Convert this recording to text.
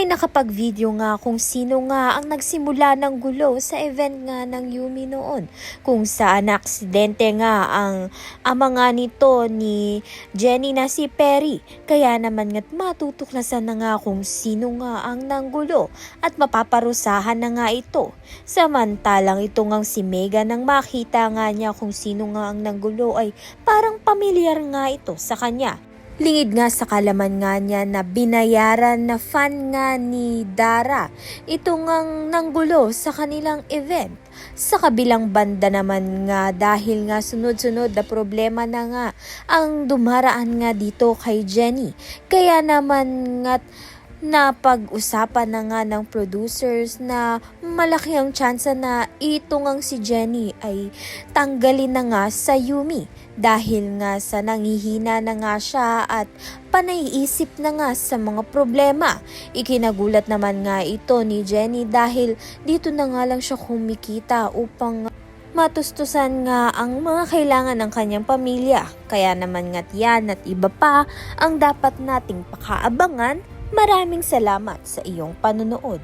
nakapag-video nga kung sino nga ang nagsimula ng gulo sa event nga ng Yumi noon. Kung saan aksidente nga ang ama nga nito ni Jenny na si Perry. Kaya naman nga't matutuklasan na nga kung sino nga ang nanggulo at mapaparusahan na nga ito. Samantalang ito ngang si Megan nang makita nga niya kung sino nga ang nanggulo ay parang pamilyar nga ito sa kanya. Lingid nga sa kalaman nga niya na binayaran na fan nga ni Dara ito ngang nanggulo sa kanilang event. Sa kabilang banda naman nga dahil nga sunod-sunod na problema na nga ang dumaraan nga dito kay Jenny. Kaya naman nga napag-usapan na nga ng producers na malaki ang tsansa na ito ngang si Jenny ay tanggalin na nga sa Yumi dahil nga sa nangihina na nga siya at panaiisip na nga sa mga problema. Ikinagulat naman nga ito ni Jenny dahil dito na nga lang siya kumikita upang matustusan nga ang mga kailangan ng kanyang pamilya. Kaya naman nga't yan at iba pa ang dapat nating pakaabangan. Maraming salamat sa iyong panunood.